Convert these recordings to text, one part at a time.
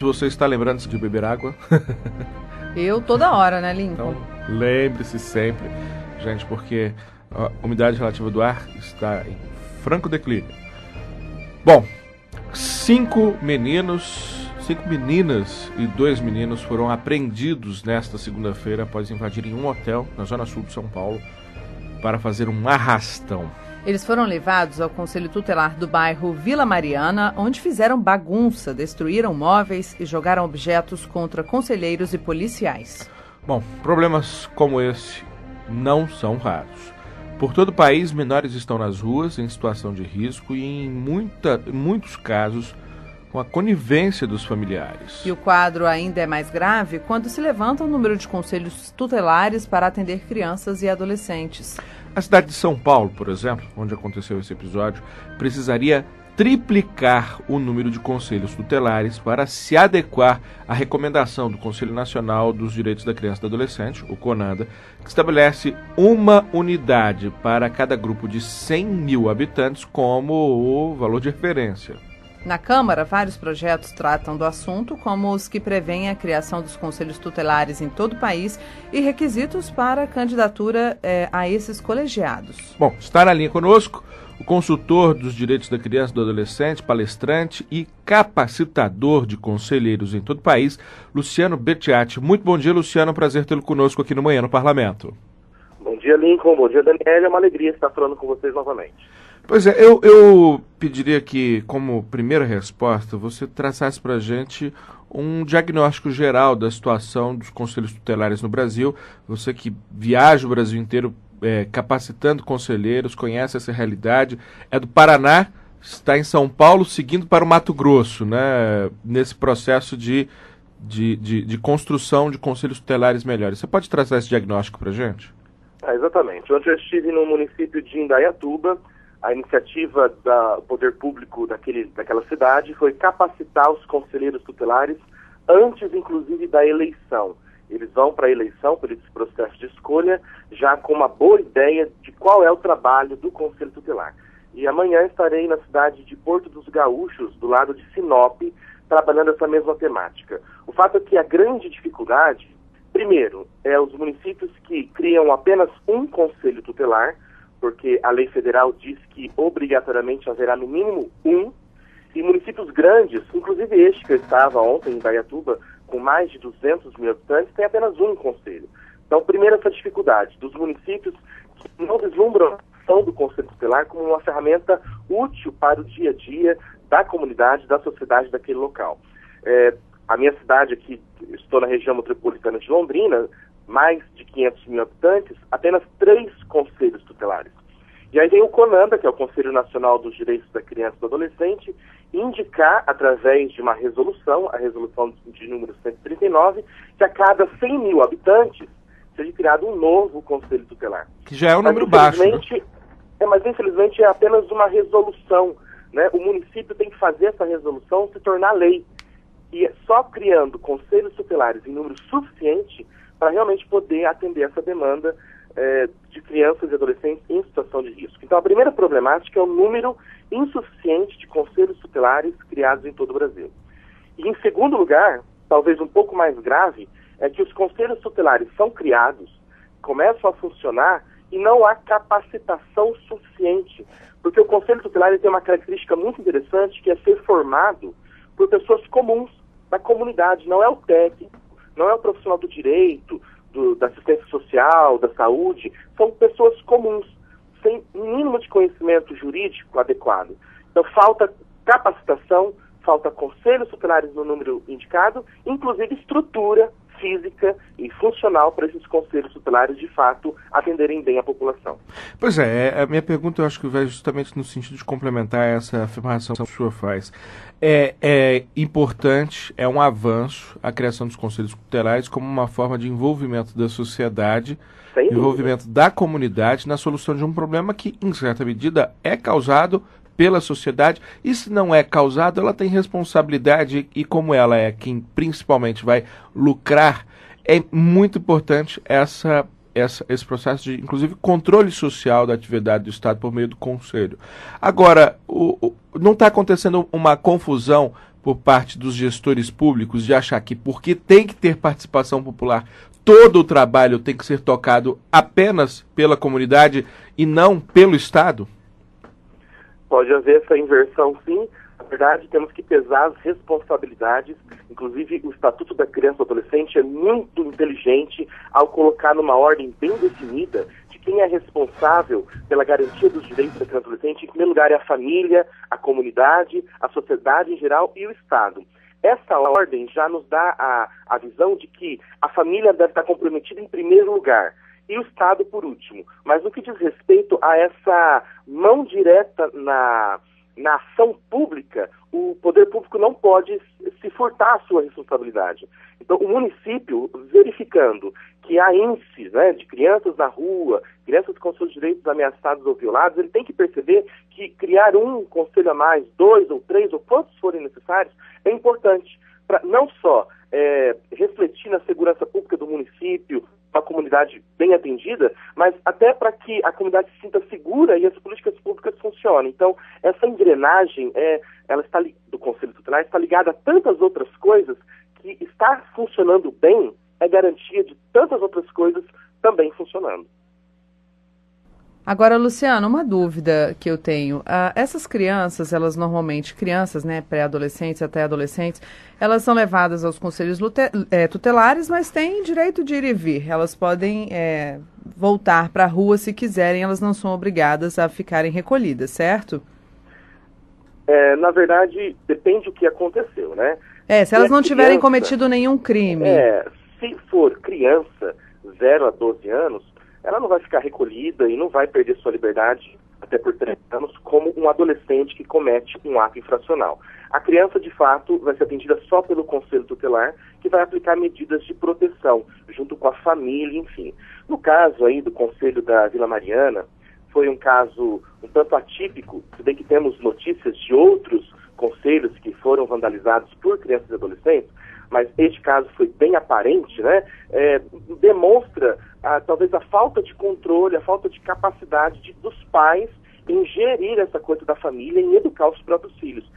Você está lembrando-se de beber água? Eu toda hora, né, Lincoln? Então, lembre-se sempre, gente, porque a umidade relativa do ar está em franco declínio. Bom, 5 meninas e 2 meninos foram apreendidos nesta segunda-feira após invadirem um hotel na zona sul de São Paulo para fazer um arrastão. Eles foram levados ao Conselho Tutelar do bairro Vila Mariana, onde fizeram bagunça, destruíram móveis e jogaram objetos contra conselheiros e policiais. Bom, problemas como esse não são raros. Por todo o país, menores estão nas ruas em situação de risco e, em muitos casos, com a conivência dos familiares. E o quadro ainda é mais grave quando se levanta o número de conselhos tutelares para atender crianças e adolescentes. A cidade de São Paulo, por exemplo, onde aconteceu esse episódio, precisaria triplicar o número de conselhos tutelares para se adequar à recomendação do Conselho Nacional dos Direitos da Criança e do Adolescente, o CONADA, que estabelece uma unidade para cada grupo de 100 mil habitantes como o valor de referência. Na Câmara, vários projetos tratam do assunto, como os que prevêem a criação dos conselhos tutelares em todo o país e requisitos para a candidatura a esses colegiados. Bom, está na linha conosco o consultor dos direitos da criança e do adolescente, palestrante e capacitador de conselheiros em todo o país, Luciano Bettiati. Muito bom dia, Luciano. Prazer tê-lo conosco aqui no Manhã no Parlamento. Bom dia, Lincoln. Bom dia, Daniela. É uma alegria estar falando com vocês novamente. Pois é, eu pediria que, como primeira resposta, você traçasse para a gente um diagnóstico geral da situação dos conselhos tutelares no Brasil. Você que viaja o Brasil inteiro capacitando conselheiros, conhece essa realidade, é do Paraná, está em São Paulo, seguindo para o Mato Grosso, né, nesse processo de construção de conselhos tutelares melhores. Você pode traçar esse diagnóstico para a gente? Exatamente. Ontem eu estive no município de Indaiatuba. A iniciativa do poder público daquela cidade foi capacitar os conselheiros tutelares antes, inclusive, da eleição. Eles vão para a eleição, por esse processo de escolha, já com uma boa ideia de qual é o trabalho do Conselho Tutelar. E amanhã estarei na cidade de Porto dos Gaúchos, do lado de Sinop, trabalhando essa mesma temática. O fato é que a grande dificuldade, primeiro, é os municípios que criam apenas um Conselho Tutelar, porque a lei federal diz que obrigatoriamente haverá no mínimo um, e municípios grandes, inclusive este que eu estava ontem em Indaiatuba, com mais de 200 mil habitantes, tem apenas um conselho. Então, primeiro, essa dificuldade dos municípios que não vislumbram a ação do Conselho Tutelar como uma ferramenta útil para o dia a dia da comunidade, da sociedade daquele local. A minha cidade aqui, estou na região metropolitana de Londrina, mais de 500 mil habitantes, apenas 3 conselhos tutelares. E aí vem o CONADA, que é o Conselho Nacional dos Direitos da Criança e do Adolescente, indicar, através de uma resolução, a resolução de número 139, que a cada 100 mil habitantes seja criado um novo Conselho Tutelar. Que já é um número baixo. Mas infelizmente é apenas uma resolução, né? O município tem que fazer essa resolução se tornar lei. E só criando conselhos tutelares em número suficiente para realmente poder atender essa demanda de crianças e adolescentes em situação de risco. Então, a primeira problemática é o número insuficiente de conselhos tutelares criados em todo o Brasil. E, em segundo lugar, talvez um pouco mais grave, é que os conselhos tutelares são criados, começam a funcionar e não há capacitação suficiente. Porque o conselho tutelar tem uma característica muito interessante, que é ser formado por pessoas comuns da comunidade, não é o técnico, não é o profissional do direito, da assistência social, da saúde, são pessoas comuns, sem mínimo de conhecimento jurídico adequado. Então falta capacitação, falta conselhos tutelares no número indicado, inclusive estrutura física e funcional para esses conselhos tutelares, de fato, atenderem bem a população. Pois é, a minha pergunta eu acho que vai justamente no sentido de complementar essa afirmação que o senhor faz. É importante, é um avanço a criação dos conselhos tutelares como uma forma de envolvimento da sociedade, envolvimento da comunidade na solução de um problema que, em certa medida, é causado pela sociedade, e se não é causado, ela tem responsabilidade, e como ela é quem principalmente vai lucrar, é muito importante esse processo de, inclusive, controle social da atividade do Estado por meio do Conselho. Agora, não está acontecendo uma confusão por parte dos gestores públicos de achar que porque tem que ter participação popular, todo o trabalho tem que ser tocado apenas pela comunidade e não pelo Estado? Pode haver essa inversão, sim. Na verdade, temos que pesar as responsabilidades. Inclusive, o Estatuto da Criança e do Adolescente é muito inteligente ao colocar numa ordem bem definida de quem é responsável pela garantia dos direitos da criança e do adolescente. Em primeiro lugar, é a família, a comunidade, a sociedade em geral e o Estado. Essa ordem já nos dá a visão de que a família deve estar comprometida em primeiro lugar e o Estado por último. Mas no que diz respeito a essa mão direta na ação pública, o poder público não pode se furtar a sua responsabilidade. Então, o município, verificando que há índices, né, de crianças na rua, crianças com seus direitos ameaçados ou violados, ele tem que perceber que criar um conselho a mais, 2 ou 3 ou quantos forem necessários, é importante para não só refletir na segurança pública do município, uma comunidade bem atendida, mas até para que a comunidade se sinta segura e as políticas públicas funcionem. Então, essa engrenagem do Conselho Tutelar está ligada a tantas outras coisas que estar funcionando bem é garantia de tantas outras coisas também funcionando. Agora, Luciano, uma dúvida que eu tenho. Essas crianças, elas normalmente, crianças, né, pré-adolescentes até adolescentes, elas são levadas aos conselhos tutelares, mas têm direito de ir e vir. Elas podem voltar para a rua se quiserem, elas não são obrigadas a ficarem recolhidas, certo? Na verdade, depende do que aconteceu, né? Se elas não tiverem cometido nenhum crime. Se for criança, 0 a 12 anos, ela não vai ficar recolhida e não vai perder sua liberdade até por 3 anos como um adolescente que comete um ato infracional. A criança, de fato, vai ser atendida só pelo Conselho Tutelar, que vai aplicar medidas de proteção, junto com a família, enfim. No caso aí do Conselho da Vila Mariana, foi um caso um tanto atípico, se bem que temos notícias de outros conselhos que foram vandalizados por crianças e adolescentes, mas este caso foi bem aparente, né? Demonstra talvez a falta de controle, a falta de capacidade dos pais em gerir essa coisa da família, em educar os próprios filhos.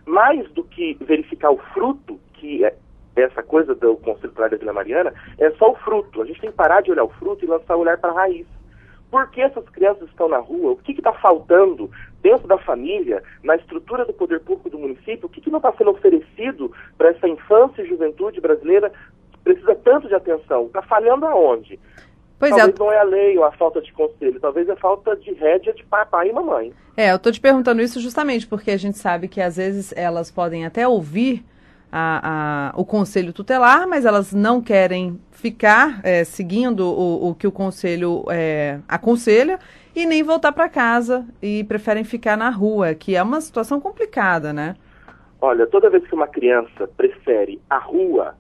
Mais do que verificar o fruto, que é essa coisa do Conselho Tutelar da Vila Mariana, é só o fruto. A gente tem que parar de olhar o fruto e lançar o olhar para a raiz. Por que essas crianças estão na rua? O que está faltando dentro da família, na estrutura do poder público do município? O que não está sendo oferecido para essa infância e juventude brasileira que precisa tanto de atenção? Está falhando aonde? Talvez não é a lei ou a falta de conselho, talvez é a falta de rédea de papai e mamãe. Eu estou te perguntando isso justamente porque a gente sabe que às vezes elas podem até ouvir o conselho tutelar, mas elas não querem ficar seguindo o que o conselho aconselha e nem voltar para casa e preferem ficar na rua, que é uma situação complicada, né? Olha, toda vez que uma criança prefere a rua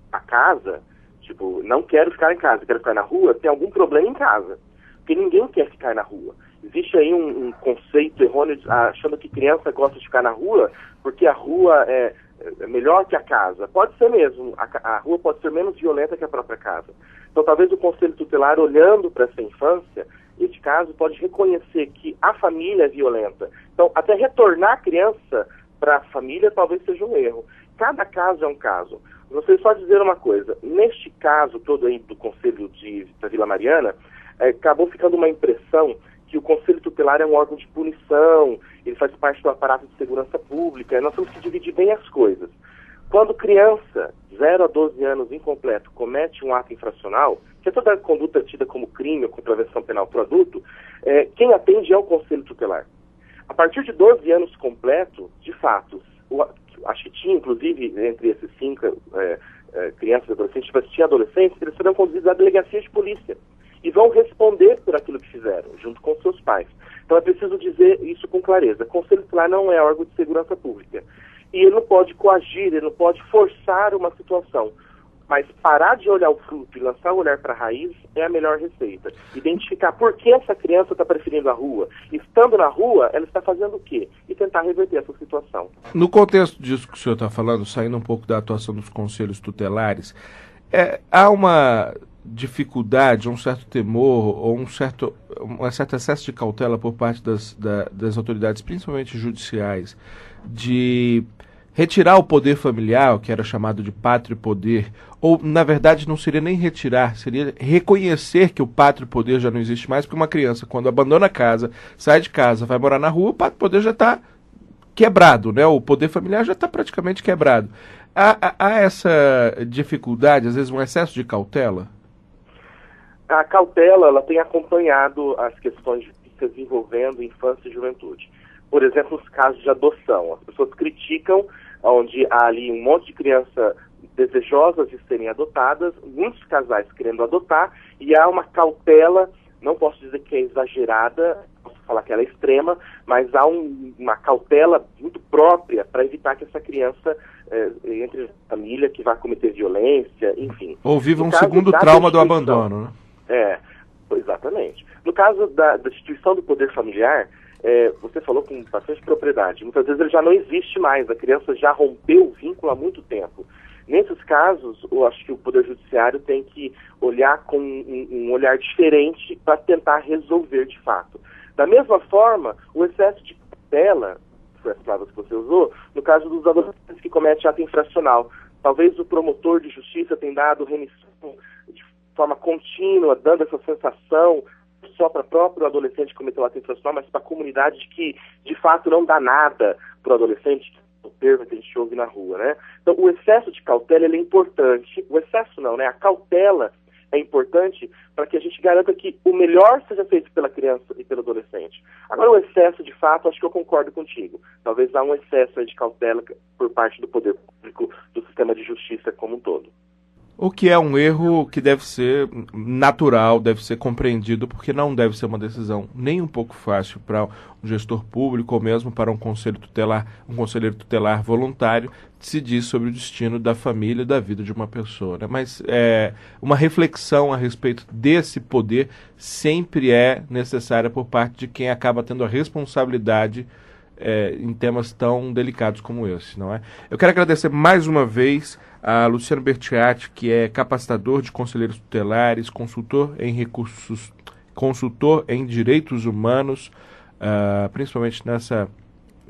à casa, tipo, não quero ficar em casa, quero ficar na rua, tem algum problema em casa. Porque ninguém quer ficar na rua. Existe aí um conceito errôneo achando que criança gosta de ficar na rua porque a rua é melhor que a casa. Pode ser mesmo. A rua pode ser menos violenta que a própria casa. Então, talvez o Conselho Tutelar, olhando para essa infância, este caso pode reconhecer que a família é violenta. Então, até retornar a criança para a família talvez seja um erro. Cada caso é um caso. Você só dizer uma coisa. Neste caso todo aí do Conselho da Vila Mariana, acabou ficando uma impressão que o Conselho Tutelar é um órgão de punição, ele faz parte do aparato de segurança pública, nós temos que dividir bem as coisas. Quando criança, 0 a 12 anos incompleto, comete um ato infracional, que é toda a conduta tida como crime ou contravenção penal para o adulto, quem atende é o Conselho Tutelar. A partir de 12 anos completo, de fato, acho que tinha, inclusive, entre esses 5 crianças e adolescentes, mas tinha adolescentes, eles serão conduzidos à delegacia de polícia e vão responder por aquilo que fizeram, junto com seus pais. Então é preciso dizer isso com clareza. O Conselho Tutelar não é órgão de segurança pública. E ele não pode coagir, ele não pode forçar uma situação. Mas parar de olhar o fruto e lançar o olhar para a raiz é a melhor receita. Identificar por que essa criança está preferindo a rua. Estando na rua, ela está fazendo o quê? E tentar reverter essa situação. No contexto disso que o senhor está falando, saindo um pouco da atuação dos conselhos tutelares, há uma dificuldade, um certo temor ou um certo excesso de cautela por parte das autoridades, principalmente judiciais, de retirar o poder familiar, que era chamado de pátrio poder, ou na verdade não seria nem retirar, seria reconhecer que o pátrio poder já não existe mais, porque uma criança, quando abandona a casa, sai de casa, vai morar na rua, o pátrio poder já está quebrado, né? O poder familiar já está praticamente quebrado. Há essa dificuldade, às vezes um excesso de cautela? A cautela, ela tem acompanhado as questões jurídicas envolvendo infância e juventude. Por exemplo, os casos de adoção. As pessoas criticam onde há ali um monte de criança desejosas de serem adotadas, muitos casais querendo adotar, e há uma cautela, não posso dizer que é exagerada, posso falar que ela é extrema, mas há uma cautela muito própria para evitar que essa criança entre na família, que vai cometer violência, enfim. Ou viva um segundo trauma do abandono, né? Exatamente. No caso da instituição do poder familiar, você falou com bastante propriedade. Muitas vezes ele já não existe mais, a criança já rompeu o vínculo há muito tempo. Nesses casos, eu acho que o Poder Judiciário tem que olhar com um olhar diferente para tentar resolver de fato. Da mesma forma, o excesso de cautela, foi as palavras que você usou, no caso dos adolescentes que cometem ato infracional. Talvez o promotor de justiça tenha dado remissão de forma contínua, dando essa sensação só para o próprio adolescente que cometeu ato infracional, mas para a comunidade de que, de fato, não dá nada para o adolescente, o termo que a gente ouve na rua, né? Então, o excesso de cautela, ele é importante. O excesso não, né? A cautela é importante para que a gente garanta que o melhor seja feito pela criança e pelo adolescente. Agora, o excesso, de fato, acho que eu concordo contigo. Talvez há um excesso de cautela por parte do poder público, do sistema de justiça como um todo. O que é um erro que deve ser natural, deve ser compreendido, porque não deve ser uma decisão nem um pouco fácil para um gestor público ou mesmo para um conselheiro tutelar voluntário decidir sobre o destino da família e da vida de uma pessoa, né? Mas uma reflexão a respeito desse poder sempre é necessária por parte de quem acaba tendo a responsabilidade em temas tão delicados como esse, não é? Eu quero agradecer mais uma vez a Luciano Bertiatti, que é capacitador de conselheiros tutelares, consultor em direitos humanos, principalmente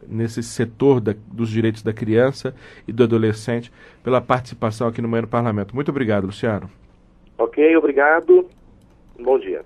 nesse setor dos direitos da criança e do adolescente, pela participação aqui no Manhã no Parlamento. Muito obrigado, Luciano. Ok, obrigado. Bom dia.